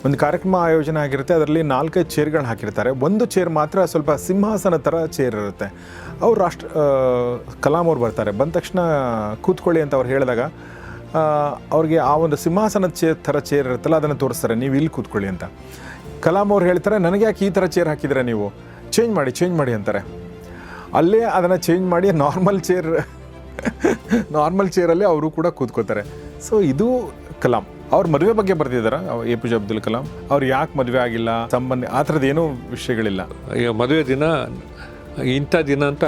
ಒಂದು ಕಾರ್ಯಕ್ರಮ ಆಯೋಜನೆ ಆಗಿರುತ್ತೆ, ಅದರಲ್ಲಿ 4-5 ಚೇರ್ಗಳನ್ನ ಹಾಕಿರ್ತಾರೆ. ಒಂದು ಚೇರ್ ಮಾತ್ರ ಸ್ವಲ್ಪ ಸಿಂಹಾಸನ ಥರ ಚೇರ್ ಇರುತ್ತೆ. ಅವ್ರು ಕಲಾಂ ಅವ್ರು ಬರ್ತಾರೆ, ಬಂದ ತಕ್ಷಣ ಕೂತ್ಕೊಳ್ಳಿ ಅಂತ ಅವ್ರು ಹೇಳಿದಾಗ ಅವ್ರಿಗೆ ಆ ಒಂದು ಸಿಂಹಾಸನ ಥರ ಚೇರ್ ಇರುತ್ತಲ್ಲ ಅದನ್ನು ತೋರಿಸ್ತಾರೆ, ನೀವು ಇಲ್ಲಿ ಕೂತ್ಕೊಳ್ಳಿ ಅಂತ. ಕಲಾಂ ಅವ್ರು ಹೇಳ್ತಾರೆ, ನನಗೆ ಯಾಕೆ ಈ ಥರ ಚೇರ್ ಹಾಕಿದರೆ, ನೀವು ಚೇಂಜ್ ಮಾಡಿ ಅಂತಾರೆ. ಅಲ್ಲೇ ಅದನ್ನು ಚೇಂಜ್ ಮಾಡಿ ನಾರ್ಮಲ್ ಚೇರಲ್ಲಿ ಅವರು ಕೂಡ ಕೂತ್ಕೋತಾರೆ. ಸೊ ಇದು ಕಲಾಂ ಅವ್ರ ಮದುವೆ ಬಗ್ಗೆ ಬರ್ತಿದ್ದಾರೆ. APJ ಅಬ್ದುಲ್ ಕಲಾಂ ಅವ್ರು ಯಾಕೆ ಮದುವೆ ಆಗಿಲ್ಲ, ಸಂಬಂಧ ಆ ಥರದ್ದು ಏನೂ ವಿಷಯಗಳಿಲ್ಲ. ಈಗ ಮದುವೆ ದಿನ ಇಂಥ ದಿನ ಅಂತ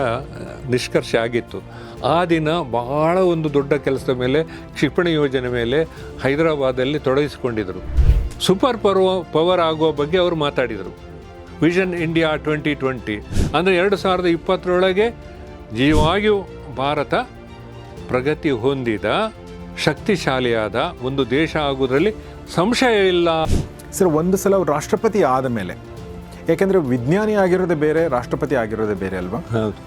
ನಿಷ್ಕರ್ಷೆ ಆಗಿತ್ತು. ಆ ದಿನ ಬಹಳ ಒಂದು ದೊಡ್ಡ ಕೆಲಸದ ಮೇಲೆ, ಕ್ಷಿಪಣಿ ಯೋಜನೆ ಮೇಲೆ ಹೈದರಾಬಾದಲ್ಲಿ ತೊಡಗಿಸಿಕೊಂಡಿದ್ದರು. ಸೂಪರ್ ಪವರ್ ಆಗುವ ಬಗ್ಗೆ ಅವರು ಮಾತಾಡಿದರು. ವಿಷನ್ ಇಂಡಿಯಾ 2020 ಅಂದರೆ 2020 ನಿಜವಾಗಿಯೂ ಭಾರತ ಪ್ರಗತಿ ಹೊಂದಿದ ಶಕ್ತಿಶಾಲಿಯಾದ ಒಂದು ದೇಶ ಆಗುವುದರಲ್ಲಿ ಸಂಶಯ ಇಲ್ಲ. ಸರ್, ಒಂದು ಸಲ ಅವ್ರು ರಾಷ್ಟ್ರಪತಿ ಆದ ಮೇಲೆ, ಯಾಕೆಂದರೆ ವಿಜ್ಞಾನಿ ಆಗಿರೋದೇ ಬೇರೆ, ರಾಷ್ಟ್ರಪತಿ ಆಗಿರೋದೇ ಬೇರೆ ಅಲ್ವಾ,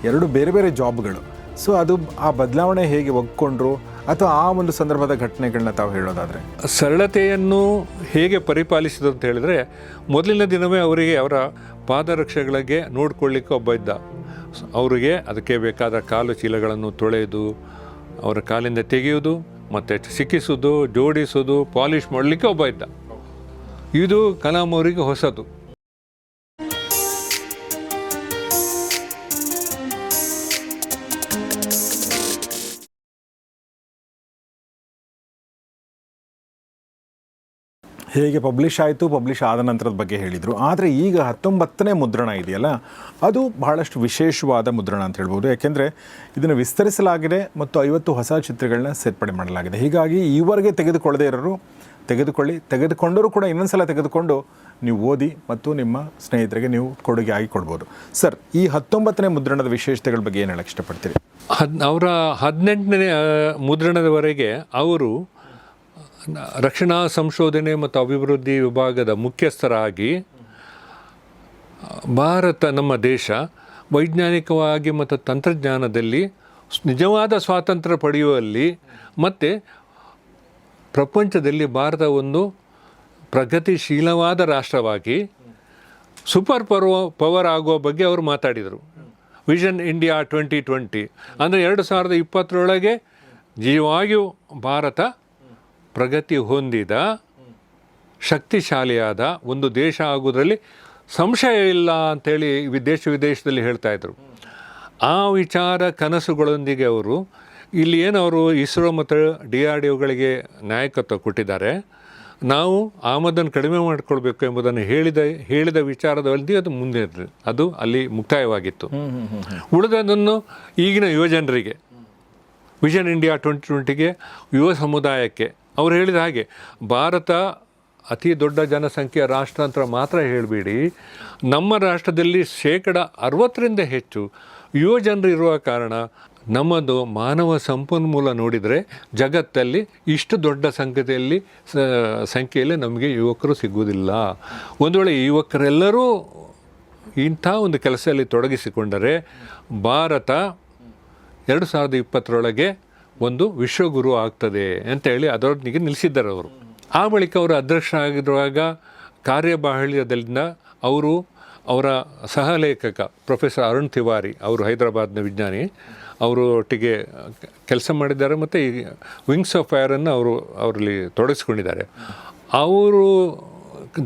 ಎರಡು ಬೇರೆ ಬೇರೆ ಜಾಬ್ಗಳು. ಸೊ ಅದು ಆ ಬದಲಾವಣೆ ಹೇಗೆ ಒಗ್ಕೊಂಡ್ರು, ಅಥವಾ ಆ ಒಂದು ಸಂದರ್ಭದ ಘಟನೆಗಳನ್ನ ತಾವು ಹೇಳೋದಾದರೆ? ಸರಳತೆಯನ್ನು ಹೇಗೆ ಪರಿಪಾಲಿಸಿದ್ರು ಅಂತ ಹೇಳಿದರೆ, ಮೊದಲಿನ ದಿನವೇ ಅವರಿಗೆ ಅವರ ಪಾದರಕ್ಷೆಗಳಿಗೆ ನೋಡ್ಕೊಳ್ಳಿಕ್ಕೆ ಒಬ್ಬ ಇದ್ದ. ಅವರಿಗೆ ಅದಕ್ಕೆ ಬೇಕಾದ ಕಾಲು ಚೀಲಗಳನ್ನು ತೊಳೆದು ಅವರ ಕಾಲಿಂದ ತೆಗೆಯುವುದು, ಮತ್ತು ಸಿಕ್ಕಿಸೋದು, ಜೋಡಿಸೋದು, ಪಾಲಿಷ್ ಮಾಡಲಿಕ್ಕೆ ಒಬ್ಬ ಇದ್ದ. ಇದು ಕಲಾಂ ಅವರಿಗೆ ಹೊಸದು. ಹೇಗೆ ಪಬ್ಲಿಷ್ ಆದ ನಂತರದ ಬಗ್ಗೆ ಹೇಳಿದರು. ಆದರೆ ಈಗ 19ನೇ ಮುದ್ರಣ ಇದೆಯಲ್ಲ, ಅದು ಬಹಳಷ್ಟು ವಿಶೇಷವಾದ ಮುದ್ರಣ ಅಂತ ಹೇಳ್ಬೋದು. ಯಾಕೆಂದರೆ ಇದನ್ನು ವಿಸ್ತರಿಸಲಾಗಿದೆ ಮತ್ತು 50 ಹೊಸ ಚಿತ್ರಗಳನ್ನ ಸೇರ್ಪಡೆ ಮಾಡಲಾಗಿದೆ. ಹೀಗಾಗಿ ಈವರೆಗೆ ತೆಗೆದುಕೊಳ್ಳದೇ ಇರೋರು ತೆಗೆದುಕೊಂಡರೂ ಕೂಡ ಇನ್ನೊಂದು ಸಲ ತೆಗೆದುಕೊಂಡು ನೀವು ಓದಿ ಮತ್ತು ನಿಮ್ಮ ಸ್ನೇಹಿತರಿಗೆ ನೀವು ಕೊಡುಗೆ ಆಗಿ ಕೊಡ್ಬೋದು. ಸರ್, ಈ 19ನೇ ಮುದ್ರಣದ ವಿಶೇಷತೆಗಳ ಬಗ್ಗೆ ಏನು ಹೇಳಕ್ಕೆ ಇಷ್ಟಪಡ್ತೀರಿ? ಅವರ 18ನೇ ಮುದ್ರಣದವರೆಗೆ ಅವರು ರಕ್ಷಣಾ ಸಂಶೋಧನೆ ಮತ್ತು ಅಭಿವೃದ್ಧಿ ವಿಭಾಗದ ಮುಖ್ಯಸ್ಥರಾಗಿ ಭಾರತ, ನಮ್ಮ ದೇಶ ವೈಜ್ಞಾನಿಕವಾಗಿ ಮತ್ತು ತಂತ್ರಜ್ಞಾನದಲ್ಲಿ ನಿಜವಾದ ಸ್ವಾತಂತ್ರ್ಯ ಪಡೆಯುವಲ್ಲಿ ಮತ್ತು ಪ್ರಪಂಚದಲ್ಲಿ ಭಾರತ ಒಂದು ಪ್ರಗತಿಶೀಲವಾದ ರಾಷ್ಟ್ರವಾಗಿ ಸೂಪರ್ ಪವರ್ ಆಗುವ ಬಗ್ಗೆ ಅವರು ಮಾತಾಡಿದರು. ವಿಷನ್ ಇಂಡಿಯಾ 2020 ಅಂದರೆ 2020 ನಿಜವಾಗಿಯೂ ಭಾರತ ಪ್ರಗತಿ ಹೊಂದಿದ ಶಕ್ತಿಶಾಲಿಯಾದ ಒಂದು ದೇಶ ಆಗುವುದರಲ್ಲಿ ಸಂಶಯ ಇಲ್ಲ ಅಂಥೇಳಿ ವಿದೇಶದಲ್ಲಿ ಹೇಳ್ತಾಯಿದ್ರು. ಆ ವಿಚಾರ ಕನಸುಗಳೊಂದಿಗೆ ಅವರು ಇಲ್ಲಿ ಅವರು ಇಸ್ರೋ ಮತ್ತು DRDOಗಳಿಗೆ ನಾಯಕತ್ವ ಕೊಟ್ಟಿದ್ದಾರೆ. ನಾವು ಆಮದನ್ನು ಕಡಿಮೆ ಮಾಡಿಕೊಳ್ಬೇಕು ಎಂಬುದನ್ನು ಹೇಳಿದ ವಿಚಾರದಲ್ಲಿ ಅದು ಅಲ್ಲಿ ಮುಕ್ತಾಯವಾಗಿತ್ತು. ಉಳಿದದನ್ನು ಈಗಿನ ಯುವಜನರಿಗೆ, ವಿಷನ್ ಇಂಡಿಯಾ 2020 ಯುವ ಸಮುದಾಯಕ್ಕೆ ಅವರು ಹೇಳಿದ ಹಾಗೆ, ಭಾರತ ಅತಿ ದೊಡ್ಡ ಜನಸಂಖ್ಯೆಯ ರಾಷ್ಟ್ರ ಅಂತ ಮಾತ್ರ ಹೇಳಬೇಡಿ, ನಮ್ಮ ರಾಷ್ಟ್ರದಲ್ಲಿ 60% ಹೆಚ್ಚು ಯುವ ಜನರು ಇರುವ ಕಾರಣ ನಮ್ಮದು ಮಾನವ ಸಂಪನ್ಮೂಲ ನೋಡಿದರೆ ಜಗತ್ತಲ್ಲಿ ಇಷ್ಟು ದೊಡ್ಡ ಸಂಖ್ಯೆಯಲ್ಲಿ ನಮಗೆ ಯುವಕರು ಸಿಗುವುದಿಲ್ಲ. ಒಂದು ವೇಳೆ ಯುವಕರೆಲ್ಲರೂ ಇಂಥ ಒಂದು ಕೆಲಸದಲ್ಲಿ ತೊಡಗಿಸಿಕೊಂಡರೆ ಭಾರತ 2020 ಒಂದು ವಿಶ್ವಗುರು ಆಗ್ತದೆ ಅಂತೇಳಿ ಅದರೊಂದಿಗೆ ನಿಲ್ಲಿಸಿದ್ದಾರೆ ಅವರು. ಆ ಬಳಿಕ ಅವರು ಅಧ್ಯಕ್ಷರಾಗಿರುವಾಗ ಕಾರ್ಯಬಾಹುಳ್ಯದಿಂದ ಅವರ ಸಹಲೇಖಕ ಪ್ರೊಫೆಸರ್ ಅರುಣ್ ತಿವಾರಿ, ಅವರು ಹೈದರಾಬಾದ್ನ ವಿಜ್ಞಾನಿ, ಅವರು ಒಟ್ಟಿಗೆ ಕೆಲಸ ಮಾಡಿದ್ದಾರೆ ಮತ್ತು ಈ ವಿಂಗ್ಸ್ ಆಫ್ ಫೈರನ್ನು ಅವರಲ್ಲಿ ತೊಡಗಿಸ್ಕೊಂಡಿದ್ದಾರೆ.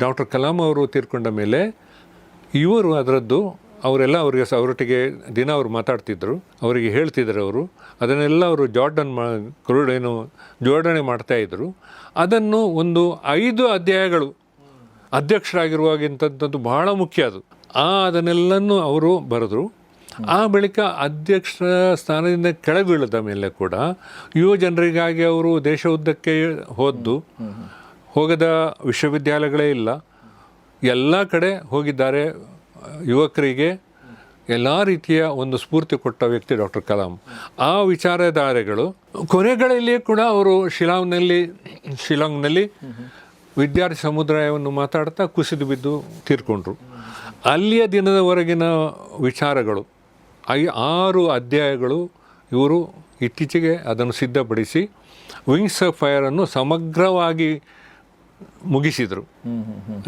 ಡಾಕ್ಟರ್ ಕಲಾಂ ಅವರು ತೀರ್ಕೊಂಡ ಮೇಲೆ ಇವರು ಅದರದ್ದು ಅವರೊಟ್ಟಿಗೆ ದಿನ ಅವರು ಮಾತಾಡ್ತಿದ್ದರು, ಅವರಿಗೆ ಹೇಳ್ತಿದ್ರು. ಅದನ್ನೆಲ್ಲ ಅವರು ಜೋಡಣೆ ಮಾಡ್ತಾಯಿದ್ರು. ಅದನ್ನು ಒಂದು 5 ಅಧ್ಯಾಯಗಳು ಅಧ್ಯಕ್ಷರಾಗಿರುವಾಗಿಂಥದ್ದು ಬಹಳ ಮುಖ್ಯ. ಅದನ್ನೆಲ್ಲನೂ ಅವರು ಬರೆದರು. ಆ ಬಳಿಕ ಅಧ್ಯಕ್ಷ ಸ್ಥಾನದಿಂದ ಕೆಳಗಿಳಿದ ಮೇಲೆ ಕೂಡ ಯುವ ಜನರಿಗಾಗಿ ಅವರು ದೇಶ ಉದ್ದಕ್ಕೆ ಹೋಗದ ವಿಶ್ವವಿದ್ಯಾಲಯಗಳೇ ಇಲ್ಲ, ಎಲ್ಲ ಕಡೆ ಹೋಗಿದ್ದಾರೆ. ಯುವಕರಿಗೆ ಎಲ್ಲ ರೀತಿಯ ಒಂದು ಸ್ಫೂರ್ತಿ ಕೊಟ್ಟ ವ್ಯಕ್ತಿ ಡಾಕ್ಟರ್ ಕಲಾಂ. ಆ ವಿಚಾರಧಾರೆಗಳು ಕೊನೆಗಳಲ್ಲಿ ಕೂಡ ಅವರು ಶಿಲಾಂಗ್ನಲ್ಲಿ ವಿದ್ಯಾರ್ಥಿ ಸಮುದಾಯವನ್ನು ಮಾತಾಡ್ತಾ ಕುಸಿದು ಬಿದ್ದು ತೀರ್ಕೊಂಡ್ರು. ಅಲ್ಲಿಯ ದಿನದವರೆಗಿನ ವಿಚಾರಗಳು 6 ಅಧ್ಯಾಯಗಳು ಇವರು ಇತ್ತೀಚೆಗೆ ಅದನ್ನು ಸಿದ್ಧಪಡಿಸಿ ವಿಂಗ್ಸ್ ಆಫ್ ಫೈರನ್ನು ಸಮಗ್ರವಾಗಿ ಮುಗಿಸಿದರು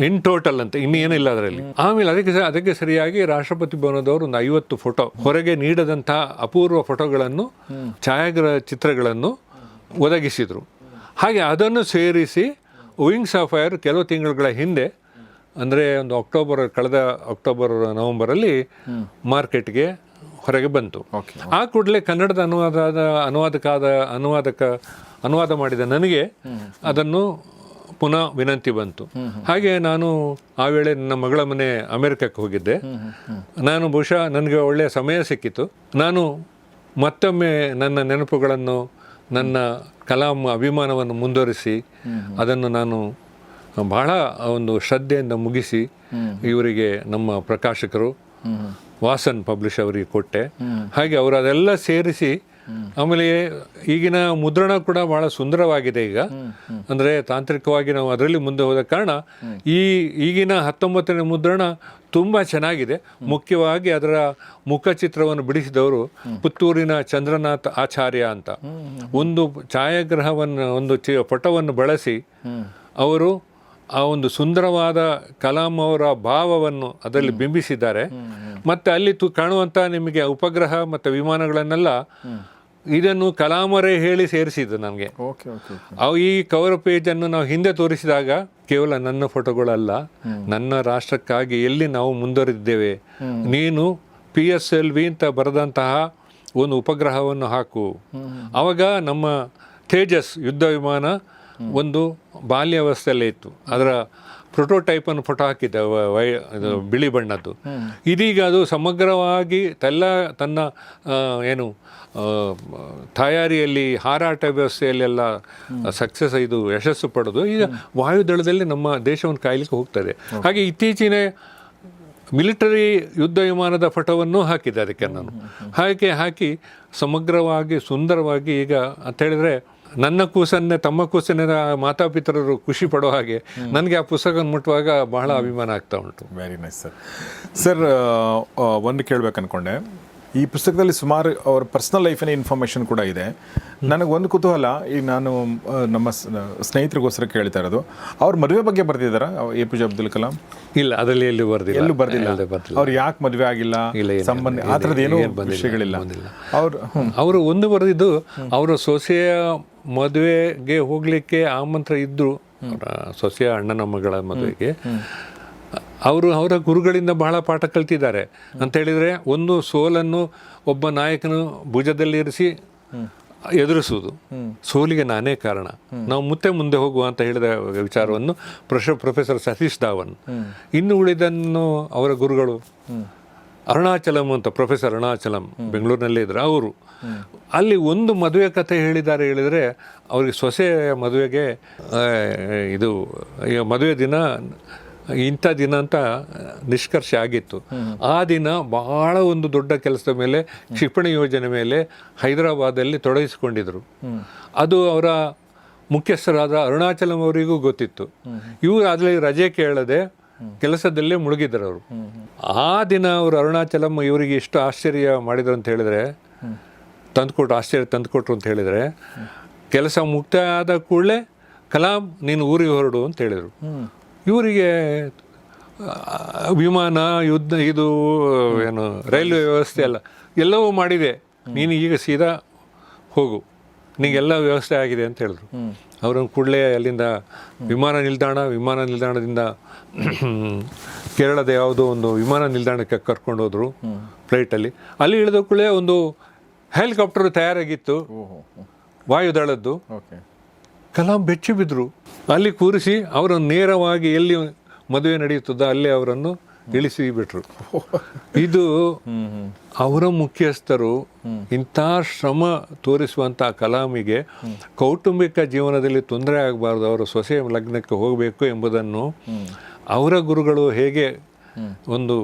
ಇನ್ ಟೋಟಲ್ ಅಂತ ಇನ್ನೇನಿಲ್ಲ ಅದರಲ್ಲಿ. ಆಮೇಲೆ ಅದಕ್ಕೆ ಸರಿಯಾಗಿ ರಾಷ್ಟ್ರಪತಿ ಭವನದವರು ಒಂದು 50 ಫೋಟೋ ಹೊರಗೆ ನೀಡದಂತಹ ಅಪೂರ್ವ ಫೋಟೋಗಳನ್ನು ಚಿತ್ರಗಳನ್ನು ಒದಗಿಸಿದರು. ಹಾಗೆ ಅದನ್ನು ಸೇರಿಸಿ ವಿಂಗ್ಸ್ ಆಫ್ ಫೈರ್ ಕೆಲವು ತಿಂಗಳುಗಳ ಹಿಂದೆ ಅಂದರೆ ಒಂದು ಕಳೆದ ಅಕ್ಟೋಬರ್ ನವೆಂಬರಲ್ಲಿ ಮಾರ್ಕೆಟ್ಗೆ ಹೊರಗೆ ಬಂತು. ಆ ಕೂಡಲೇ ಕನ್ನಡದ ಅನುವಾದ ಮಾಡಿದ ನನಗೆ ಅದನ್ನು ಪುನಃ ವಿನಂತಿ ಬಂತು. ಹಾಗೆ ನಾನು ಆ ವೇಳೆ ನನ್ನ ಮಗಳ ಮನೆ ಅಮೆರಿಕಕ್ಕೆ ಹೋಗಿದ್ದೆ. ನಾನು ಬಹುಶಃ ನನಗೆ ಒಳ್ಳೆಯ ಸಮಯ ಸಿಕ್ಕಿತು. ನಾನು ಮತ್ತೊಮ್ಮೆ ನನ್ನ ನೆನಪುಗಳನ್ನು, ನನ್ನ ಕಲಾಂ ಅಭಿಮಾನವನ್ನು ಮುಂದುವರಿಸಿ ಅದನ್ನು ನಾನು ಬಹಳ ಒಂದು ಶ್ರದ್ಧೆಯಿಂದ ಮುಗಿಸಿ ಇವರಿಗೆ ನಮ್ಮ ಪ್ರಕಾಶಕರು ವಾಸನ್ ಪಬ್ಲಿಷ್ ಅವರಿಗೆ ಕೊಟ್ಟೆ. ಹಾಗೆ ಅವರು ಅದೆಲ್ಲ ಸೇರಿಸಿ ಆಮೇಲೆ ಈಗಿನ ಮುದ್ರಣ ಕೂಡ ಬಹಳ ಸುಂದರವಾಗಿದೆ. ಈಗ ಅಂದರೆ ತಾಂತ್ರಿಕವಾಗಿ ನಾವು ಅದರಲ್ಲಿ ಮುಂದೆ ಹೋದ ಕಾರಣ ಈಗಿನ 19ನೇ ಮುದ್ರಣ ತುಂಬ ಚೆನ್ನಾಗಿದೆ. ಮುಖ್ಯವಾಗಿ ಅದರ ಮುಖಚಿತ್ರವನ್ನು ಬಿಡಿಸಿದವರು ಪುತ್ತೂರಿನ ಚಂದ್ರನಾಥ್ ಆಚಾರ್ಯ ಅಂತ. ಒಂದು ಛಾಯಾಗ್ರಹವನ್ನು ಪಟವನ್ನು ಬಳಸಿ ಅವರು ಆ ಒಂದು ಸುಂದರವಾದ ಕಲಾಂ ಅವರ ಭಾವವನ್ನು ಅದರಲ್ಲಿ ಬಿಂಬಿಸಿದ್ದಾರೆ. ಮತ್ತು ಅಲ್ಲಿ ಕಾಣುವಂಥ ನಿಮಗೆ ಉಪಗ್ರಹ ಮತ್ತು ವಿಮಾನಗಳನ್ನೆಲ್ಲ ಇದನ್ನು ಕಲಾಮರೇ ಹೇಳಿ ಸೇರಿಸಿದ್ದು ನನಗೆ. ಈ ಕವರ್ ಪೇಜನ್ನು ನಾವು ಹಿಂದೆ ತೋರಿಸಿದಾಗ ಕೇವಲ ನನ್ನ ಫೋಟೋಗಳಲ್ಲ, ನನ್ನ ರಾಷ್ಟ್ರಕ್ಕಾಗಿ ಎಲ್ಲಿ ನಾವು ಮುಂದುವರಿದ್ದೇವೆ, ನೀನು PSLV ಅಂತ ಬರೆದಂತಹ ಒಂದು ಉಪಗ್ರಹವನ್ನು ಹಾಕು. ಆವಾಗ ನಮ್ಮ ತೇಜಸ್ ಯುದ್ಧ ವಿಮಾನ ಒಂದು ಬಾಲ್ಯಾವಸ್ಥೆಯಲ್ಲೇ ಇತ್ತು. ಅದರ ಪ್ರೋಟೋಟೈಪನ್ನು ಫೋಟೋ ಹಾಕಿದ್ದೆ, ಬಿಳಿ ಬಣ್ಣದ್ದು. ಇದೀಗ ಅದು ಸಮಗ್ರವಾಗಿ ತನ್ನ ತಯಾರಿಯಲ್ಲಿ, ಹಾರಾಟ ವ್ಯವಸ್ಥೆಯಲ್ಲೆಲ್ಲ ಯಶಸ್ಸು ಪಡೆದು ಈಗ ವಾಯುದಳದಲ್ಲಿ ನಮ್ಮ ದೇಶವನ್ನು ಕಾಯಲಿಕ್ಕೆ ಹೋಗ್ತದೆ. ಹಾಗೆ ಇತ್ತೀಚಿನ ಮಿಲಿಟರಿ ಯುದ್ಧ ವಿಮಾನದ ಫೋಟೋವನ್ನು ಹಾಕಿದ್ದೆ ಅದಕ್ಕೆ ನಾನು. ಹಾಕಿ ಸಮಗ್ರವಾಗಿ ಸುಂದರವಾಗಿ ಈಗ ಅಂತ ಹೇಳಿದ್ರೆ ನನ್ನ ತಮ್ಮ ಕೂಸನ್ನೇ ಮಾತಾಪಿತರರು ಖುಷಿ ಪಡೋ ಹಾಗೆ ನನಗೆ ಆ ಪುಸ್ತಕ ಮುಟ್ಟುವಾಗ ಬಹಳ ಅಭಿಮಾನ ಆಗ್ತಾ ಉಂಟು. Very nice sir. ಒಂದು ಕೇಳಬೇಕು ಅಂದ್ಕೊಂಡೆ, ಈ ಪುಸ್ತಕದಲ್ಲಿ ಸುಮಾರು ಅವ್ರ ಪರ್ಸ್ನಲ್ ಲೈಫಿನ ಇನ್ಫಾರ್ಮೇಷನ್ ಕೂಡ ಇದೆ. ನನಗೆ ಒಂದು ಕುತೂಹಲ, ಈಗ ನಾನು ನಮ್ಮ ಸ್ನೇಹಿತರಿಗೋಸ್ಕರ ಕೇಳ್ತಾ ಇರೋದು, ಅವ್ರ ಮದುವೆ ಬಗ್ಗೆ ಬರ್ತಿದ್ದಾರಾ APJ ಅಬ್ದುಲ್ ಕಲಾಂ? ಇಲ್ಲ, ಅದರಲ್ಲಿ ಎಲ್ಲೂ ಬರ್ದಿಲ್ಲ. ಅವ್ರು ಯಾಕೆ ಮದುವೆ ಆಗಿಲ್ಲ, ಸಂಬಂಧ ಆ ಥರದ್ದು ಏನೂ ವಿಷಯಗಳಿಲ್ಲ. ಅವರು ಒಂದು ಬರೆದಿದ್ದು, ಅವರ ಸೊಸೆಯ ಮದುವೆಗೆ ಹೋಗಲಿಕ್ಕೆ ಆಮಂತ್ರ ಇದ್ದರು, ಸೊಸೆಯ ಅಣ್ಣನ ಮಗಳ ಮದುವೆಗೆ. ಅವರ ಗುರುಗಳಿಂದ ಬಹಳ ಪಾಠ ಕಲ್ತಿದ್ದಾರೆ ಅಂತ ಹೇಳಿದರೆ, ಒಂದು ಸೋಲನ್ನು ಒಬ್ಬ ನಾಯಕನು ಭುಜದಲ್ಲಿರಿಸಿ ಎದುರಿಸುವುದು, ಸೋಲಿಗೆ ನಾನೇ ಕಾರಣ, ನಾವು ಮುಂದೆ ಹೋಗುವ ಅಂತ ಹೇಳಿದ ವಿಚಾರವನ್ನು ಪ್ರೊಫೆಸರ್ ಸತೀಶ್ ಧಾವನ್. ಇನ್ನು ಉಳಿದನ್ನು ಅವರ ಗುರುಗಳು ಅರುಣಾಚಲಂ ಅಂತ, ಪ್ರೊಫೆಸರ್ ಅರುಣಾಚಲಂ ಬೆಂಗಳೂರಿನಲ್ಲೇ ಇದ್ರು. ಅವರು ಅಲ್ಲಿ ಒಂದು ಮದುವೆ ಕಥೆ ಹೇಳಿದರೆ, ಅವರಿಗೆ ಸೊಸೆಯ ಮದುವೆಗೆ ಮದುವೆ ದಿನ ಇಂಥ ದಿನ ಅಂತ ನಿಷ್ಕರ್ಷೆ ಆಗಿತ್ತು. ಆ ದಿನ ಬಹಳ ಒಂದು ದೊಡ್ಡ ಕೆಲಸದ ಮೇಲೆ, ಕ್ಷಿಪಣಿ ಯೋಜನೆ ಮೇಲೆ ಹೈದರಾಬಾದಲ್ಲಿ ತೊಡಗಿಸಿಕೊಂಡಿದ್ರು. ಅದು ಅವರ ಮುಖ್ಯಸ್ಥರಾದ ಅರುಣಾಚಲಂ ಅವರಿಗೂ ಗೊತ್ತಿತ್ತು. ಇವರು ಅದರಲ್ಲಿ ರಜೆ ಕೇಳದೆ ಕೆಲಸದಲ್ಲೇ ಮುಳುಗಿದ್ರು ಅವರು. ಆ ದಿನ ಅವರು ಅರುಣಾಚಲಂ ಇವರಿಗೆ ಎಷ್ಟು ಆಶ್ಚರ್ಯ ಮಾಡಿದ್ರು ಅಂತ ಹೇಳಿದರೆ, ಆಶ್ಚರ್ಯ ತಂದುಕೊಟ್ರು ಅಂತ ಹೇಳಿದರೆ, ಕೆಲಸ ಮುಕ್ತಾಯ ಆದ ಕೂಡಲೇ ಕಲಾಂ ನೀನು ಊರಿಗೆ ಹೊರಡು ಅಂತ ಹೇಳಿದರು. ಇವರಿಗೆ ವಿಮಾನ, ಯುದ್ಧ, ರೈಲ್ವೆ ವ್ಯವಸ್ಥೆ ಎಲ್ಲವೂ ಮಾಡಿದೆ, ನೀನು ಈಗ ಸೀದಾ ಹೋಗು, ನಿಂಗೆಲ್ಲ ವ್ಯವಸ್ಥೆ ಆಗಿದೆ ಅಂತ ಹೇಳಿದ್ರು. ಅವರನ್ನು ಕೂಡಲೇ ಅಲ್ಲಿಂದ ವಿಮಾನ ನಿಲ್ದಾಣದಿಂದ ಕೇರಳದ ಯಾವುದೋ ಒಂದು ವಿಮಾನ ನಿಲ್ದಾಣಕ್ಕೆ ಕರ್ಕೊಂಡು ಹೋದರು ಫ್ಲೈಟಲ್ಲಿ. ಅಲ್ಲಿ ಇಳಿದ ಕೂಡಲೇ ಒಂದು ಹೆಲಿಕಾಪ್ಟರ್ ತಯಾರಾಗಿತ್ತು ವಾಯುದಳದ್ದು. ಕಲಾಂ ಬೆಚ್ಚಿ ಬಿದ್ದರು. ಅಲ್ಲಿ ಕೂರಿಸಿ ಅವರನ್ನು ನೇರವಾಗಿ ಎಲ್ಲಿ ಮದುವೆ ನಡೆಯುತ್ತದೋ ಅಲ್ಲೇ ಅವರನ್ನು ಇಳಿಸಿ ಬಿಟ್ರು. ಇದು ಅವರ ಮುಖ್ಯಸ್ಥರು ಇಂಥ ಶ್ರಮ ತೋರಿಸುವಂಥ ಕಲಾಮಿಗೆ ಕೌಟುಂಬಿಕ ಜೀವನದಲ್ಲಿ ತೊಂದರೆ ಆಗಬಾರ್ದು, ಅವರ ಸೊಸೆಯ ಲಗ್ನಕ್ಕೆ ಹೋಗಬೇಕು ಎಂಬುದನ್ನು ಅವರ ಗುರುಗಳು ಹೇಗೆ ಒಂದು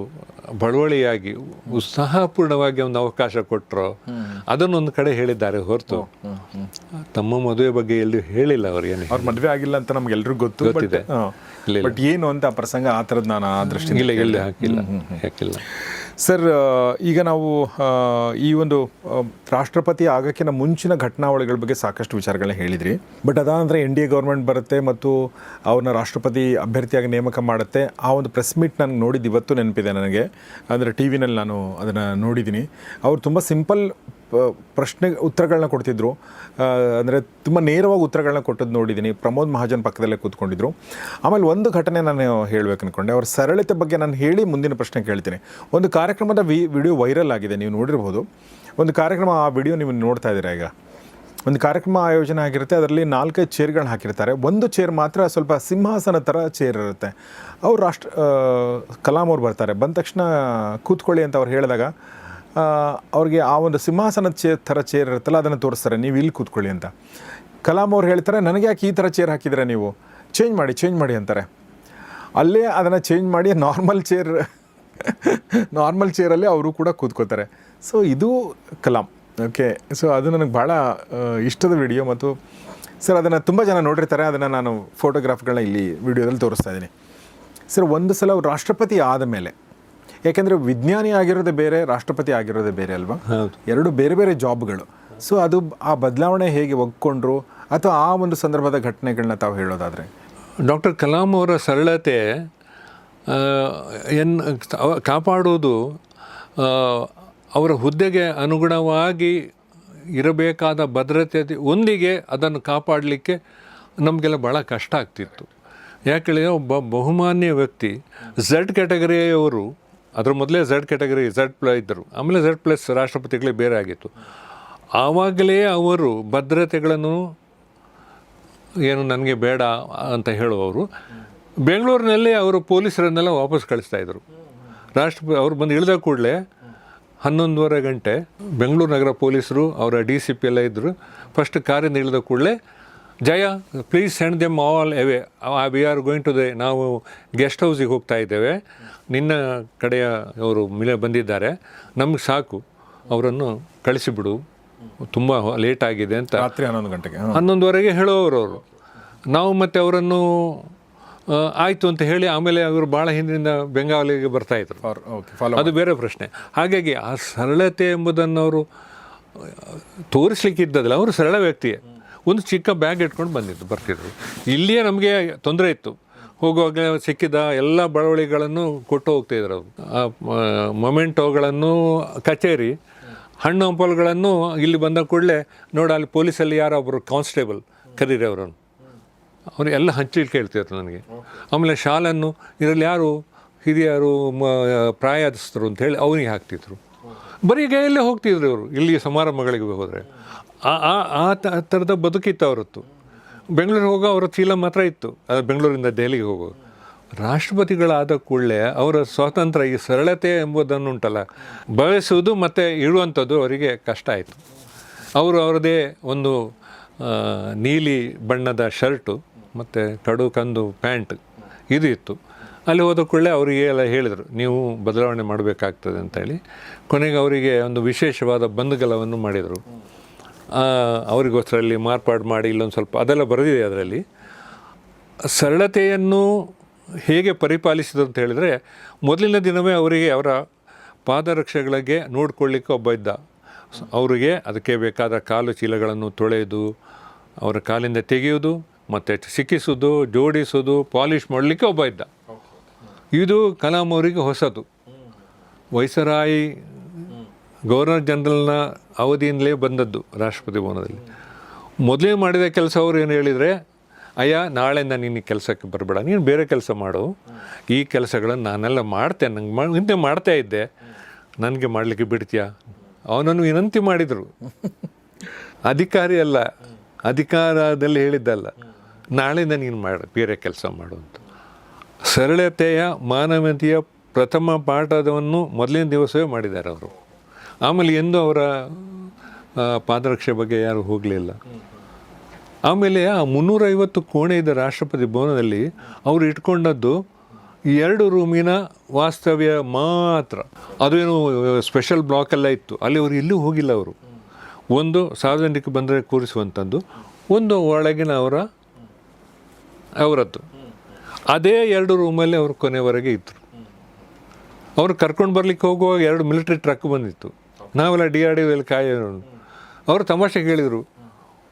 ಬಳುವಳಿಯಾಗಿ ಉತ್ಸಾಹಪೂರ್ಣವಾಗಿ ಒಂದು ಅವಕಾಶ ಕೊಟ್ಟರು, ಅದನ್ನೊಂದು ಕಡೆ ಹೇಳಿದ್ದಾರೆ ಹೊರತು ತಮ್ಮ ಮದುವೆ ಬಗ್ಗೆ ಎಲ್ಲೂ ಹೇಳಿಲ್ಲ. ಅವ್ರ ಮದುವೆ ಆಗಿಲ್ಲ ಅಂತ ನಮ್ಗೆಲ್ರಿಗೂ ಗೊತ್ತಿದೆ, ಬಟ್ ಏನು ಅಂತ ಪ್ರಸಂಗ ಆ ಥರದ್ದು ನಾನು ಆ ದೃಷ್ಟಿ ಹಾಕಿಲ್ಲ. ಸರ್, ಈಗ ನಾವು ಈ ಒಂದು ರಾಷ್ಟ್ರಪತಿ ಆಗೋಕ್ಕಿಂತ ಮುಂಚಿನ ಘಟನಾವಳಿಗಳ ಬಗ್ಗೆ ಸಾಕಷ್ಟು ವಿಚಾರಗಳನ್ನ ಹೇಳಿದ್ರಿ. ಬಟ್ ಅದಾನಂತರ NDA ಗೌರ್ಮೆಂಟ್ ಬರುತ್ತೆ ಮತ್ತು ಅವ್ರನ್ನ ರಾಷ್ಟ್ರಪತಿ ಅಭ್ಯರ್ಥಿಯಾಗಿ ನೇಮಕ ಮಾಡುತ್ತೆ. ಆ ಒಂದು ಪ್ರೆಸ್ ಮೀಟ್ ನನಗೆ ನೋಡಿದ್ದು ಇವತ್ತು ನೆನಪಿದೆ ನನಗೆ. ಅಂದರೆ ಟಿ ವಿನಲ್ಲಿ ನಾನು ಅದನ್ನು ನೋಡಿದ್ದೀನಿ. ಅವರು ತುಂಬ ಸಿಂಪಲ್ ಪ್ರಶ್ನೆ ಉತ್ತರಗಳನ್ನ ಕೊಡ್ತಿದ್ರು. ಅಂದರೆ ತುಂಬ ನೇರವಾಗಿ ಉತ್ತರಗಳನ್ನ ಕೊಟ್ಟದ್ದು ನೋಡಿದ್ದೀನಿ. ಪ್ರಮೋದ್ ಮಹಾಜನ್ ಪಕ್ಕದಲ್ಲೇ ಕೂತ್ಕೊಂಡಿದ್ರು. ಆಮೇಲೆ ಒಂದು ಘಟನೆ ನಾನು ಹೇಳಬೇಕು ಅಂದ್ಕೊಂಡೆ. ಅವ್ರ ಸರಳತೆ ಬಗ್ಗೆ ನಾನು ಹೇಳಿ ಮುಂದಿನ ಪ್ರಶ್ನೆ ಕೇಳ್ತೀನಿ. ಒಂದು ಕಾರ್ಯಕ್ರಮದ ವಿಡಿಯೋ ವೈರಲ್ ಆಗಿದೆ, ನೀವು ನೋಡಿರ್ಬೋದು. ಒಂದು ಕಾರ್ಯಕ್ರಮ, ಆ ವಿಡಿಯೋ ನೀವು ನೋಡ್ತಾ ಇದ್ದೀರಾ ಈಗ. ಒಂದು ಕಾರ್ಯಕ್ರಮ ಆಯೋಜನೆ ಆಗಿರುತ್ತೆ, ಅದರಲ್ಲಿ 4-5 ಚೇರ್ಗಳನ್ನ ಹಾಕಿರ್ತಾರೆ. ಒಂದು ಚೇರ್ ಮಾತ್ರ ಸ್ವಲ್ಪ ಸಿಂಹಾಸನ ಥರ ಚೇರ್ ಇರುತ್ತೆ. ಅವ್ರು ಕಲಾಂ ಅವ್ರು ಬರ್ತಾರೆ. ಬಂದ ತಕ್ಷಣ ಕೂತ್ಕೊಳ್ಳಿ ಅಂತ ಅವ್ರು ಹೇಳಿದಾಗ ಅವ್ರಿಗೆ ಆ ಒಂದು ಸಿಂಹಾಸನ ಥರ ಚೇರ್ ಇರುತ್ತಲ್ಲ, ಅದನ್ನು ತೋರಿಸ್ತಾರೆ, ನೀವು ಇಲ್ಲಿ ಕೂತ್ಕೊಳ್ಳಿ ಅಂತ. ಕಲಾಂ ಅವ್ರು ಹೇಳ್ತಾರೆ, ನನಗೆ ಯಾಕೆ ಈ ಥರ ಚೇರ್ ಹಾಕಿದರೆ, ನೀವು ಚೇಂಜ್ ಮಾಡಿ ಅಂತಾರೆ. ಅಲ್ಲೇ ಅದನ್ನು ಚೇಂಜ್ ಮಾಡಿ ನಾರ್ಮಲ್ ಚೇರಲ್ಲಿ ಅವರು ಕೂಡ ಕೂತ್ಕೋತಾರೆ. ಸೊ ಇದು ಕಲಾಂ. ಓಕೆ, ಸೊ ಅದು ನನಗೆ ಭಾಳ ಇಷ್ಟದ ವಿಡಿಯೋ. ಮತ್ತು ಸರ್, ಅದನ್ನು ತುಂಬ ಜನ ನೋಡಿರ್ತಾರೆ. ಅದನ್ನು ನಾನು ಫೋಟೋಗ್ರಾಫ್ಗಳನ್ನ ಇಲ್ಲಿ ವಿಡಿಯೋದಲ್ಲಿ ತೋರಿಸ್ತಾ ಇದ್ದೀನಿ. ಸರ್, ಒಂದು ಸಲ ಅವ್ರು ರಾಷ್ಟ್ರಪತಿ ಆದ ಮೇಲೆ, ಯಾಕೆಂದರೆ ವಿಜ್ಞಾನಿ ಆಗಿರೋದೇ ಬೇರೆ, ರಾಷ್ಟ್ರಪತಿ ಆಗಿರೋದೇ ಬೇರೆ ಅಲ್ವಾ? ಎರಡು ಬೇರೆ ಬೇರೆ ಜಾಬ್ಗಳು. ಸೊ ಅದು ಆ ಬದಲಾವಣೆ ಹೇಗೆ ಒಗ್ಕೊಂಡ್ರು, ಅಥವಾ ಆ ಒಂದು ಸಂದರ್ಭದ ಘಟನೆಗಳನ್ನ ತಾವು ಹೇಳೋದಾದರೆ? ಡಾಕ್ಟರ್ ಕಲಾಂ ಅವರ ಸರಳತೆ ಕಾಪಾಡುವುದು ಅವರ ಹುದ್ದೆಗೆ ಅನುಗುಣವಾಗಿ ಇರಬೇಕಾದ ಭದ್ರತೆ ಒಂದಿಗೆ ಅದನ್ನು ಕಾಪಾಡಲಿಕ್ಕೆ ನಮಗೆಲ್ಲ ಭಾಳ ಕಷ್ಟ ಆಗ್ತಿತ್ತು. ಯಾಕೇಳಿದ್ರೆ ಒಬ್ಬ ಬಹುಮಾನ್ಯ ವ್ಯಕ್ತಿ, Z ಕ್ಯಾಟಗರಿಯವರು, ಅದ್ರ ಮೊದಲೇ Z ಕ್ಯಾಟಗರಿ Z+ ಇದ್ದರು. ಆಮೇಲೆ Z+ ರಾಷ್ಟ್ರಪತಿಗಳೇ ಬೇರೆ ಆಗಿತ್ತು. ಆವಾಗಲೇ ಅವರು ಭದ್ರತೆಗಳನ್ನು ಏನು ನನಗೆ ಬೇಡ ಅಂತ ಹೇಳುವವರು ಬೆಂಗಳೂರಿನಲ್ಲಿ ಅವರು ಪೊಲೀಸರನ್ನೆಲ್ಲ ವಾಪಸ್ ಕಳಿಸ್ತಾಯಿದ್ರು. ಅವ್ರು ಬಂದು ಇಳಿದ ಕೂಡಲೇ 11:30 ಗಂಟೆ ಬೆಂಗಳೂರು ನಗರ ಪೊಲೀಸರು, ಅವರ DCP ಎಲ್ಲ ಇದ್ದರು. ಫಸ್ಟ್ ಕಾರಿಂದ ಇಳಿದ ಕೂಡಲೇ, Jaya please send them all away, we are going to ನಾವು ಗೆಸ್ಟ್ ಹೌಸಿಗೆ ಹೋಗ್ತಾ ಇದ್ದೇವೆ, ನಿನ್ನ ಕಡೆಯ ಅವರು ಬಂದಿದ್ದಾರೆ, ನಮಗೆ ಸಾಕು, ಅವರನ್ನು ಕಳಿಸಿಬಿಡು, ತುಂಬ ಲೇಟ್ ಆಗಿದೆ ಅಂತ ರಾತ್ರಿ 11 ಗಂಟೆಗೆ 11:30ಗೆ ಹೇಳೋರು ಅವರು. ನಾವು ಮತ್ತೆ ಅವರನ್ನು ಆಯಿತು ಅಂತ ಹೇಳಿ ಆಮೇಲೆ ಅವರು ಭಾಳ ಹಿಂದಿನಿಂದ ಬೆಂಗಾವಲಿಗೆ ಬರ್ತಾಯಿದ್ರು. ಅದು ಬೇರೆ ಪ್ರಶ್ನೆ. ಹಾಗಾಗಿ ಆ ಸರಳತೆ ಎಂಬುದನ್ನು ಅವರು ತೋರಿಸ್ಲಿಕ್ಕಿದ್ದದಿಲ್ಲ. ಅವರು ಸರಳ ವ್ಯಕ್ತಿಯೇ. ಒಂದು ಚಿಕ್ಕ ಬ್ಯಾಗ್ ಇಟ್ಕೊಂಡು ಬರ್ತಿದ್ರು. ಇಲ್ಲಿಯೇ ನಮಗೆ ತೊಂದರೆ ಇತ್ತು. ಹೋಗುವಾಗ ಸಿಕ್ಕಿದ ಎಲ್ಲ ಬಡವಳಿಗಳನ್ನು ಕೊಟ್ಟು ಹೋಗ್ತಾಯಿದ್ರು. ಅವರು ಮೊಮೆಂಟೋಗಳನ್ನು, ಕಚೇರಿ, ಹಣ್ಣು ಹಂಪಲುಗಳನ್ನು ಇಲ್ಲಿ ಬಂದ ಕೂಡಲೇ ಅಲ್ಲಿ ಪೊಲೀಸಲ್ಲಿ ಯಾರೋ ಒಬ್ಬರು ಕಾನ್ಸ್ಟೇಬಲ್ ಕರೀರಿ ಅವರನ್ನು, ಅವರು ಎಲ್ಲ ಹಂಚಲಿಕ್ಕೆ ಹೇಳ್ತಿದ್ರು ನನಗೆ. ಆಮೇಲೆ ಶಾಲನ್ನು ಇದರಲ್ಲಿ ಯಾರು ಹಿರಿಯರು ಪ್ರಾಯಸ್ಥರು ಅಂತ ಹೇಳಿ ಅವನಿಗೆ ಹಾಕ್ತಿದ್ರು. ಬರೀ ಕೈಯಲ್ಲೇ ಹೋಗ್ತಿದ್ರು ಇವರು ಇಲ್ಲಿ ಸಮಾರಂಭಗಳಿಗೆ ಹೋದರೆ. ಆ ಥರದ ಬದುಕಿತ್ತು ಅವರದ್ದು. ಬೆಂಗಳೂರಿಗೆ ಹೋಗೋ ಅವರ ಚೀಲ ಮಾತ್ರ ಇತ್ತು, ಅದು ಬೆಂಗಳೂರಿಂದ ದೆಹಲಿಗೆ ಹೋಗೋದು. ರಾಷ್ಟ್ರಪತಿಗಳಾದ ಕೂಡಲೇ ಅವರ ಸ್ವಾತಂತ್ರ್ಯ, ಈ ಸರಳತೆ ಎಂಬುದನ್ನು ಉಂಟಲ್ಲ, ಬಯಸುವುದು ಮತ್ತು ಇರುವಂಥದ್ದು ಅವರಿಗೆ ಕಷ್ಟ ಆಯಿತು. ಅವರದೇ ಒಂದು ನೀಲಿ ಬಣ್ಣದ ಶರ್ಟು ಮತ್ತು ಕಡು ಕಂದು ಪ್ಯಾಂಟ್ ಇದು ಇತ್ತು. ಅಲ್ಲಿ ಹೋದ ಕೂಡಲೇ ಅವರಿಗೆ ಎಲ್ಲ ಹೇಳಿದರು, ನೀವು ಬದಲಾವಣೆ ಮಾಡಬೇಕಾಗ್ತದೆ ಅಂತೇಳಿ. ಕೊನೆಗೆ ಅವರಿಗೆ ಒಂದು ವಿಶೇಷವಾದ ಬಂಧುಗಲವನ್ನು ಮಾಡಿದರು. ಅವರಿಗೋಸ್ಕರ ಅಲ್ಲಿ ಮಾರ್ಪಾಡು ಮಾಡಿ ಇಲ್ಲೊಂದು ಸ್ವಲ್ಪ ಅದೆಲ್ಲ ಬರೆದಿದೆ ಅದರಲ್ಲಿ. ಸರಳತೆಯನ್ನು ಹೇಗೆ ಪರಿಪಾಲಿಸಿದರು ಅಂತ ಹೇಳಿದರೆ, ಮೊದಲಿನ ದಿನವೇ ಅವರಿಗೆ ಅವರ ಪಾದರಕ್ಷೆಗಳಿಗೆ ನೋಡ್ಕೊಳ್ಳಿಕ್ಕೆ ಒಬ್ಬ ಇದ್ದ. ಅವರಿಗೆ ಅದಕ್ಕೆ ಬೇಕಾದ ಕಾಲು ಚೀಲಗಳನ್ನು ತೊಳೆಯೋದು, ಅವರ ಕಾಲಿಂದ ತೆಗೆಯೋದು, ಮತ್ತು ಸಿಕ್ಕಿಸೋದು, ಜೋಡಿಸೋದು, ಪಾಲಿಷ್ ಮಾಡಲಿಕ್ಕೆ ಒಬ್ಬ ಇದ್ದ. ಇದು ಕಲಾಂ ಅವರಿಗೆ ಹೊಸದು. ವೈಸರಾಯಿ ಗವರ್ನರ್ ಜನರಲ್ನ ಅವಧಿಯಿಂದಲೇ ಬಂದದ್ದು ರಾಷ್ಟ್ರಪತಿ ಭವನದಲ್ಲಿ. ಮೊದಲೇ ಮಾಡಿದ ಕೆಲಸ ಅವರು ಏನು ಹೇಳಿದರೆ, ಅಯ್ಯ ನಾಳೆಯಿಂದ ನೀನು ಈ ಕೆಲಸಕ್ಕೆ ಬರಬೇಡ, ನೀನು ಬೇರೆ ಕೆಲಸ ಮಾಡು, ಈ ಕೆಲಸಗಳನ್ನು ನಾನೆಲ್ಲ ಮಾಡ್ತೇನೆ, ನಂಗೆ ಹಿಂದೆ ಮಾಡ್ತಾ ಇದ್ದೆ, ನನಗೆ ಮಾಡಲಿಕ್ಕೆ ಬಿಡ್ತೀಯಾ? ಅವನನ್ನು ವಿನಂತಿ ಮಾಡಿದರು. ಅಧಿಕಾರಿ ಅಲ್ಲ, ಅಧಿಕಾರದಲ್ಲಿ ಹೇಳಿದ್ದಲ್ಲ, ನಾಳೆಯಿಂದ ನೀನು ಬೇರೆ ಕೆಲಸ ಮಾಡು ಅಂತ. ಸರಳತೆಯ ಮಾನವೀಯತೆಯ ಪ್ರಥಮ ಪಾಠವನ್ನು ಮೊದಲಿನ ದಿವಸವೇ ಮಾಡಿದ್ದಾರೆ ಅವರು. ಆಮೇಲೆ ಎಂದು ಅವರ ಪಾದರಕ್ಷೆ ಬಗ್ಗೆ ಯಾರು ಹೋಗಲಿಲ್ಲ. ಆಮೇಲೆ ಆ 350 ಕೋಣೆ ಇದ್ದ ರಾಷ್ಟ್ರಪತಿ ಭವನದಲ್ಲಿ ಅವರು ಇಟ್ಕೊಂಡದ್ದು 2 ರೂಮಿನ ವಾಸ್ತವ್ಯ ಮಾತ್ರ. ಅದೇನು ಸ್ಪೆಷಲ್ ಬ್ಲಾಕೆಲ್ಲ ಇತ್ತು, ಅಲ್ಲಿ ಅವರು ಎಲ್ಲೂ ಹೋಗಿಲ್ಲ. ಅವರು ಒಂದು ಸಾರ್ವಜನಿಕ ಬಂದರೆ ಕೂರಿಸುವಂಥದ್ದು, ಒಂದು ಒಳಗಿನ ಅವರದ್ದು. ಅದೇ 2 ರೂಮಲ್ಲಿ ಅವರು ಕೊನೆವರೆಗೆ ಇದ್ದರು. ಅವ್ರು ಕರ್ಕೊಂಡು ಬರ್ಲಿಕ್ಕೆ ಹೋಗುವಾಗ 2 ಮಿಲಿಟ್ರಿ ಟ್ರಕ್ ಬಂದಿತ್ತು. ನಾವೆಲ್ಲ DRDOದಲ್ಲಿ ಕಾಯೋರು. ಅವರು ತಮಾಷೆ ಕೇಳಿದರು,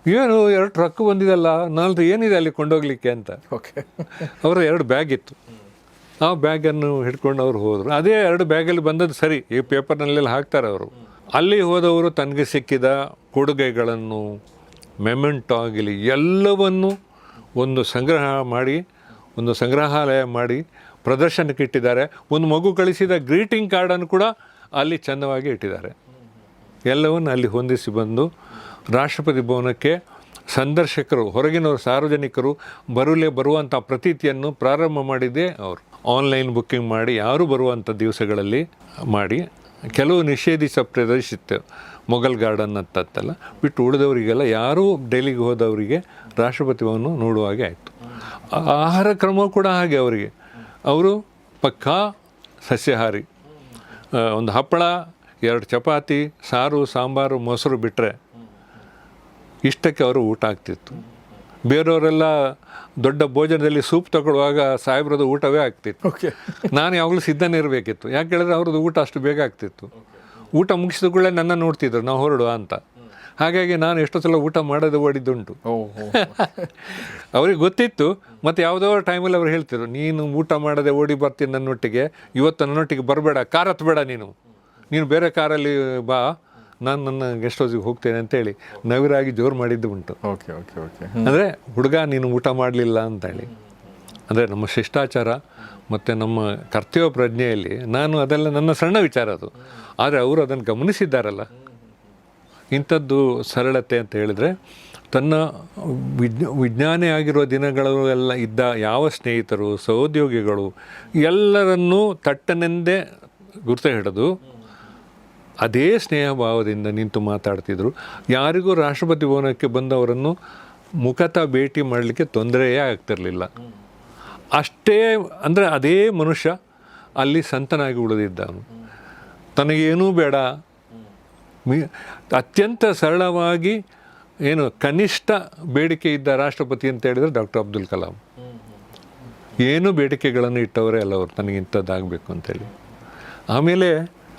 ಏನು 2 ಟ್ರಕ್ ಬಂದಿದಲ್ಲ, ನಾಲ್ದು ಏನಿದೆ ಅಲ್ಲಿ ಕೊಂಡೋಗ್ಲಿಕ್ಕೆ ಅಂತ. ಓಕೆ. ಅವರ 2 ಬ್ಯಾಗ್ ಇತ್ತು. ಆ ಬ್ಯಾಗನ್ನು ಹಿಡ್ಕೊಂಡು ಅವ್ರು ಹೋದರು. ಅದೇ 2 ಬ್ಯಾಗಲ್ಲಿ ಬಂದದ್ದು ಸರಿ, ಈ ಪೇಪರ್ನಲ್ಲೆಲ್ಲ ಹಾಕ್ತಾರೆ ಅವರು. ಅಲ್ಲಿ ಹೋದವರು ತನಗೆ ಸಿಕ್ಕಿದ ಕೊಡುಗೆಗಳನ್ನು, ಮೆಮೆಂಟೋ ಆಗಲಿ ಎಲ್ಲವನ್ನು ಒಂದು ಸಂಗ್ರಹ ಮಾಡಿ, ಒಂದು ಸಂಗ್ರಹಾಲಯ ಮಾಡಿ ಪ್ರದರ್ಶನಕ್ಕೆ ಇಟ್ಟಿದ್ದಾರೆ. ಒಂದು ಮಗು ಕಳಿಸಿದ ಗ್ರೀಟಿಂಗ್ ಕಾರ್ಡನ್ನು ಕೂಡ ಅಲ್ಲಿ ಚೆಂದವಾಗಿ ಇಟ್ಟಿದ್ದಾರೆ. ಎಲ್ಲವನ್ನು ಅಲ್ಲಿ ಹೊಂದಿಸಿ ಬಂದು ರಾಷ್ಟ್ರಪತಿ ಭವನಕ್ಕೆ ಸಂದರ್ಶಕರು, ಹೊರಗಿನವರು, ಸಾರ್ವಜನಿಕರು ಬರುವಂಥ ಪ್ರತೀತಿಯನ್ನು ಪ್ರಾರಂಭ ಮಾಡಿದ್ದೇ ಅವರು. ಆನ್ಲೈನ್ ಬುಕ್ಕಿಂಗ್ ಮಾಡಿ ಯಾರು ಬರುವಂಥ ದಿವಸಗಳಲ್ಲಿ ಮಾಡಿ, ಕೆಲವು ನಿಷೇಧಿಸ ಪ್ರದರ್ಶಿತ್ತು, ಮೊಘಲ್ ಗಾರ್ಡನ್ ಅಂತಲ್ಲ ಬಿಟ್ಟು ಉಳಿದವರಿಗೆಲ್ಲ, ಯಾರೂ ಡೆಲ್ಲಿಗೆ ಹೋದವರಿಗೆ ರಾಷ್ಟ್ರಪತಿ ಭವನ ನೋಡುವಾಗೆ ಆಯಿತು. ಆಹಾರ ಕ್ರಮ ಕೂಡ ಹಾಗೆ ಅವರಿಗೆ. ಅವರು ಪಕ್ಕಾ ಸಸ್ಯಾಹಾರಿ. ಒಂದು ಹಪ್ಪಳ, 2 ಚಪಾತಿ, ಸಾರು, ಸಾಂಬಾರು, ಮೊಸರು ಬಿಟ್ಟರೆ ಇಷ್ಟಕ್ಕೆ ಅವರು ಊಟ ಆಗ್ತಿತ್ತು. ಬೇರೆಯವರೆಲ್ಲ ದೊಡ್ಡ ಭೋಜನದಲ್ಲಿ ಸೂಪ್ ತಗೊಳ್ಳುವಾಗ ಸಾಹೇಬ್ರದ್ದು ಊಟವೇ ಆಗ್ತಿತ್ತು. ಓಕೆ. ನಾನು ಯಾವಾಗಲೂ ಸಿದ್ಧನೇ ಇರಬೇಕಿತ್ತು. ಯಾಕೆ ಹೇಳಿದ್ರೆ ಅವ್ರದ್ದು ಊಟ ಅಷ್ಟು ಬೇಗ ಆಗ್ತಿತ್ತು. ಊಟ ಮುಗಿಸಿದ ಕೂಡಲೇ ನನ್ನ ನೋಡ್ತಿದ್ರು, ನಾವು ಹೊರಡುವ ಅಂತ. ಹಾಗಾಗಿ ನಾನು ಎಷ್ಟೋ ಸಲ ಊಟ ಮಾಡೋದು ಓಡಿದ್ದುಂಟು. ಅವ್ರಿಗೆ ಗೊತ್ತಿತ್ತು. ಮತ್ತು ಯಾವುದೋ ಟೈಮಲ್ಲಿ ಅವ್ರು ಹೇಳ್ತಿದ್ರು, ನೀನು ಊಟ ಮಾಡದೆ ಓಡಿ ಬರ್ತೀನಿ ನನ್ನೊಟ್ಟಿಗೆ, ಇವತ್ತು ನನ್ನೊಟ್ಟಿಗೆ ಬರಬೇಡ, ಕಾರ್ ಹತ್ತಬೇಡ, ನೀನು ಬೇರೆ ಕಾರಲ್ಲಿ ಬಾ, ನಾನು ನನ್ನ ಗೆಸ್ಟ್ ಹೌಸಿಗೆ ಹೋಗ್ತೇನೆ ಅಂತೇಳಿ ನವಿರಾಗಿ ಜೋರು ಮಾಡಿದ್ದು ಉಂಟು. Okay okay okay. ಅಂದರೆ ಹುಡುಗ ನೀನು ಊಟ ಮಾಡಲಿಲ್ಲ ಅಂತೇಳಿ. ಅಂದರೆ ನಮ್ಮ ಶಿಷ್ಟಾಚಾರ ಮತ್ತು ನಮ್ಮ ಕರ್ತವ್ಯ ಪ್ರಜ್ಞೆಯಲ್ಲಿ ಅದೆಲ್ಲ ನನ್ನ ಸಣ್ಣ ವಿಚಾರ ಅದು. ಆದರೆ ಅವರು ಅದನ್ನು ಗಮನಿಸಿದ್ದಾರಲ್ಲ, ಇಂಥದ್ದು ಸರಳತೆ ಅಂತ ಹೇಳಿದರೆ, ತನ್ನ ವಿಜ್ಞಾನಿ ಆಗಿರುವ ದಿನಗಳು ಎಲ್ಲ ಇದ್ದ ಯಾವ ಸ್ನೇಹಿತರು, ಸಹೋದ್ಯೋಗಿಗಳು ಎಲ್ಲರನ್ನೂ ತಟ್ಟನೆಂದೇ ಗುರುತು ಹಿಡಿದು ಅದೇ ಸ್ನೇಹ ಭಾವದಿಂದ ನಿಂತು ಮಾತಾಡ್ತಿದ್ರು. ಯಾರಿಗೂ ರಾಷ್ಟ್ರಪತಿ ಭವನಕ್ಕೆ ಬಂದವರನ್ನು ಮುಖತಃ ಭೇಟಿ ಮಾಡಲಿಕ್ಕೆ ತೊಂದರೆಯೇ ಆಗ್ತಿರಲಿಲ್ಲ. ಅಷ್ಟೇ ಅಂದರೆ ಅದೇ ಮನುಷ್ಯ ಅಲ್ಲಿ ಸಂತನಾಗಿ ಉಳಿದಿದ್ದವನು. ತನಗೇನೂ ಬೇಡ, ಅತ್ಯಂತ ಸರಳವಾಗಿ ಕನಿಷ್ಠ ಬೇಡಿಕೆ ಇದ್ದ ರಾಷ್ಟ್ರಪತಿ ಅಂತ ಹೇಳಿದರೆ ಡಾಕ್ಟರ್ ಅಬ್ದುಲ್ ಕಲಾಂ. ಏನು ಬೇಡಿಕೆಗಳನ್ನು ಇಟ್ಟವರೇ ಅಲ್ಲ ಅವರು, ನನಗೆ ಇಂಥದ್ದಾಗಬೇಕು ಅಂತೇಳಿ. ಆಮೇಲೆ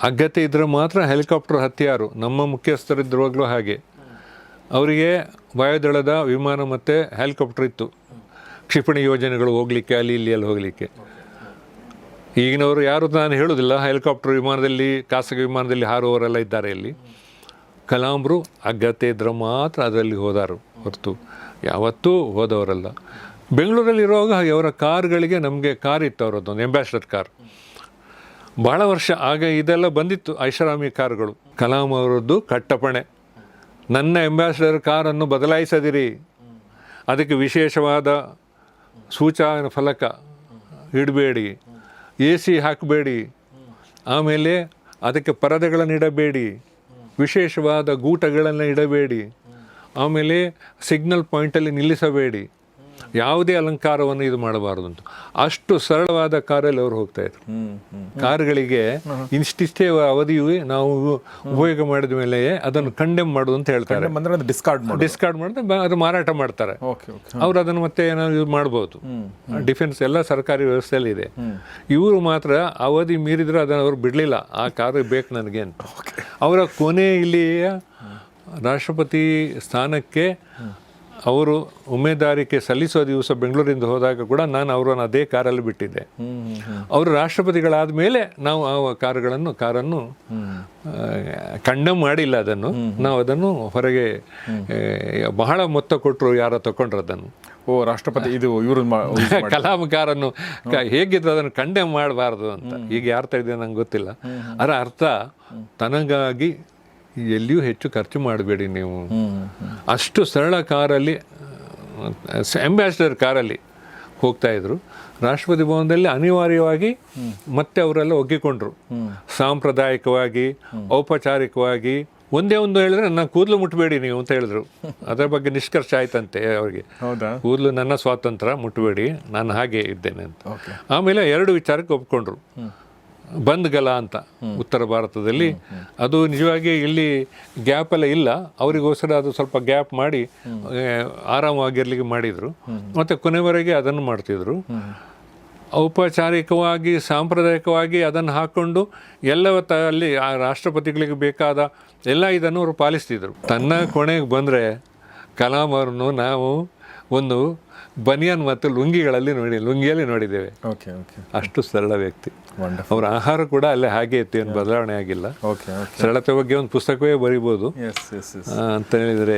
ಅಗತ್ಯ ಇದ್ದರೆ ಮಾತ್ರ ಹೆಲಿಕಾಪ್ಟರ್ ಹತ್ಯಾರು. ನಮ್ಮ ಮುಖ್ಯಸ್ಥರಿದ್ರುವಾಗಲೂ ಹಾಗೆ. ಅವರಿಗೆ ವಾಯುದಳದ ವಿಮಾನ ಮತ್ತು ಹೆಲಿಕಾಪ್ಟರ್ ಇತ್ತು, ಕ್ಷಿಪಣಿ ಯೋಜನೆಗಳು ಹೋಗಲಿಕ್ಕೆ, ಅಲ್ಲಿ ಹೋಗಲಿಕ್ಕೆ. ಈಗಿನವರು ಯಾರು ನಾನು ಹೇಳೋದಿಲ್ಲ, ಹೆಲಿಕಾಪ್ಟರ್ ವಿಮಾನದಲ್ಲಿ, ಖಾಸಗಿ ವಿಮಾನದಲ್ಲಿ ಹಾರುವವರೆಲ್ಲ ಇದ್ದಾರೆ ಇಲ್ಲಿ. ಕಲಾಂಬ್ರು ಅಗತ್ಯ ಇದ್ದರೆ ಮಾತ್ರ ಅದರಲ್ಲಿ ಹೋದಾರು ಹೊರತು ಯಾವತ್ತೂ ಹೋದವರಲ್ಲ. ಬೆಂಗಳೂರಲ್ಲಿರುವಾಗ ಹಾಗೆ ಅವರ ಕಾರ್ಗಳಿಗೆ, ನಮಗೆ ಕಾರ್ ಇತ್ತು ಅವರದ್ದೊಂದು ಎಂಬ್ಯಾಸಡರ್ ಕಾರ್. ಭಾಳ ವರ್ಷ ಆಗ ಇದೆಲ್ಲ ಬಂದಿತ್ತು, ಐಷಾರಾಮಿ ಕಾರುಗಳು. ಕಲಾಂ ಅವರದ್ದು ಕಟ್ಟಪಣೆ, ನನ್ನ ಎಂಬ್ಯಾಸಡರ್ ಕಾರನ್ನು ಬದಲಾಯಿಸದಿರಿ, ಅದಕ್ಕೆ ವಿಶೇಷವಾದ ಸೂಚನಾ ಫಲಕ ಇಡಬೇಡಿ, AC ಹಾಕಬೇಡಿ, ಆಮೇಲೆ ಅದಕ್ಕೆ ಪರದೆಗಳನ್ನು ಇಡಬೇಡಿ, ವಿಶೇಷವಾದ ಗೂಟಗಳನ್ನು ಇಡಬೇಡಿ, ಆಮೇಲೆ ಸಿಗ್ನಲ್ ಪಾಯಿಂಟಲ್ಲಿ ನಿಲ್ಲಿಸಬೇಡಿ, ಯಾವುದೇ ಅಲಂಕಾರವನ್ನು ಇದು ಮಾಡಬಾರ್ದು ಅಂತ. ಅಷ್ಟು ಸರಳವಾದ ಕಾರಲ್ಲಿ ಅವರು ಹೋಗ್ತಾಯಿದ್ರು. ಕಾರುಗಳಿಗೆ ಇಷ್ಟಿಷ್ಟೇ ಅವಧಿಯು ನಾವು ಉಪಯೋಗ ಮಾಡಿದ ಮೇಲೆ ಅದನ್ನು ಕಂಡೆಮ್ ಮಾಡೋದು ಅಂತ ಹೇಳ್ತಾರೆ. ಡಿಸ್ಕಾರ್ಡ್ ಮಾಡಿದ್ರೆ ಅದು ಮಾರಾಟ ಮಾಡ್ತಾರೆ. ಅವ್ರು ಅದನ್ನು ಮತ್ತೆ ಏನಾದ್ರು ಯೂಸ್ ಮಾಡ್ಬೋದು. ಡಿಫೆನ್ಸ್ ಎಲ್ಲ ಸರ್ಕಾರಿ ವ್ಯವಸ್ಥೆಯಲ್ಲಿ ಇದೆ. ಇವರು ಮಾತ್ರ ಅವಧಿ ಮೀರಿದ್ರೆ ಅದನ್ನು ಅವ್ರು ಬಿಡಲಿಲ್ಲ, ಆ ಕಾರು ಬೇಕು ನನಗೆ ಅಂತ. ಅವರ ಕೊನೆ ಇಲ್ಲಿಯ ರಾಷ್ಟ್ರಪತಿ ಸ್ಥಾನಕ್ಕೆ ಅವರು ಉಮೇದಾರಿಕೆ ಸಲ್ಲಿಸೋ ದಿವಸ ಬೆಂಗಳೂರಿಂದ ಹೋದಾಗ ಕೂಡ ನಾನು ಅವರನ್ನು ಅದೇ ಕಾರಲ್ಲಿ ಬಿಟ್ಟಿದ್ದೆ. ಅವರು ರಾಷ್ಟ್ರಪತಿಗಳಾದ ಮೇಲೆ ನಾವು ಆ ಕಾರನ್ನು ಕಂಡಮ್ ಮಾಡಿಲ್ಲ. ನಾವು ಅದನ್ನು ಹೊರಗೆ ಬಹಳ ಮೊತ್ತ ಕೊಟ್ಟರು ಯಾರೋ ತಗೊಂಡ್ರು ಅದನ್ನು. ರಾಷ್ಟ್ರಪತಿ ಇದು ಇವರು ಕಲಾಂ ಕಾರನ್ನು ಹೇಗಿದ್ರು ಅದನ್ನು ಕಂಡೆಮ್ ಮಾಡಬಾರ್ದು ಅಂತ. ಈಗ ಯಾರು ತೆಗೆದಿದೆ ನಂಗೆ ಗೊತ್ತಿಲ್ಲ. ಅದರ ಅರ್ಥ ತನಗಾಗಿ ಎಲ್ಲಿಯೂ ಹೆಚ್ಚು ಖರ್ಚು ಮಾಡಬೇಡಿ ನೀವು. ಅಷ್ಟು ಸರಳ ಕಾರಲ್ಲಿ, ಎಂಬ್ಯಾಸಡರ್ ಕಾರಲ್ಲಿ ಹೋಗ್ತಾಯಿದ್ರು. ರಾಷ್ಟ್ರಪತಿ ಭವನದಲ್ಲಿ ಅನಿವಾರ್ಯವಾಗಿ ಮತ್ತೆ ಅವರೆಲ್ಲ ಒಗ್ಗಿಕೊಂಡ್ರು. ಸಾಂಪ್ರದಾಯಿಕವಾಗಿ, ಔಪಚಾರಿಕವಾಗಿ ಒಂದೇ ಒಂದು ಹೇಳಿದ್ರೆ, ನನ್ನ ಕೂದಲು ಮುಟ್ಟಬೇಡಿ ನೀವು ಅಂತ ಹೇಳಿದ್ರು. ಅದರ ಬಗ್ಗೆ ನಿಷ್ಕರ್ಷ ಆಯ್ತಂತೆ ಅವರಿಗೆ. ಕೂದಲು ನನ್ನ ಸ್ವಾತಂತ್ರ್ಯ, ಮುಟ್ಟಬೇಡಿ, ನಾನು ಹಾಗೆ ಇದ್ದೇನೆ ಅಂತ. ಆಮೇಲೆ 2 ವಿಚಾರಕ್ಕೆ ಒಪ್ಕೊಂಡ್ರು. ಬಂದ್ಗಲ ಅಂತ ಉತ್ತರ ಭಾರತದಲ್ಲಿ, ಅದು ನಿಜವಾಗಿ ಇಲ್ಲಿ ಗ್ಯಾಪೆಲ್ಲ ಇಲ್ಲ, ಅವರಿಗೋಸ್ಕರ ಅದು ಸ್ವಲ್ಪ ಗ್ಯಾಪ್ ಮಾಡಿ ಆರಾಮವಾಗಿರ್ಲಿಕ್ಕೆ ಮಾಡಿದರು. ಮತ್ತು ಕೊನೆವರೆಗೆ ಅದನ್ನು ಮಾಡ್ತಿದ್ರು. ಔಪಚಾರಿಕವಾಗಿ ಸಾಂಪ್ರದಾಯಿಕವಾಗಿ ಅದನ್ನು ಹಾಕ್ಕೊಂಡು ಅಲ್ಲಿ ಆ ರಾಷ್ಟ್ರಪತಿಗಳಿಗೆ ಬೇಕಾದ ಎಲ್ಲ ಇದನ್ನು ಅವರು ಪಾಲಿಸ್ತಿದ್ರು. ತನ್ನ ಕೊನೆಗೆ ಬಂದರೆ ಕಲಾಂ ಅವ್ರನ್ನು ನಾವು ಒಂದು ಬನಿಯನ್ ಮತ್ತು ಲುಂಗಿಯಲ್ಲಿ ನೋಡಿದ್ದೇವೆ. ಓಕೆ ಓಕೆ, ಅಷ್ಟು ಸರಳ ವ್ಯಕ್ತಿ. ವಂಡರ್ಫುಲ್. ಅವರ ಆಹಾರ ಕೂಡ ಅಲ್ಲೇ ಹಾಗೆ ಇತ್ತು, ಏನು ಬದಲಾವಣೆ ಆಗಿಲ್ಲ. ಓಕೆ ಓಕೆ, ಸರಳತೆ ಬಗ್ಗೆ ಒಂದು ಪುಸ್ತಕವೇ ಬರಿಬೋದು ಎಸ್ ಎಸ್ ಎಸ್. ಅಂತ ಹೇಳಿದರೆ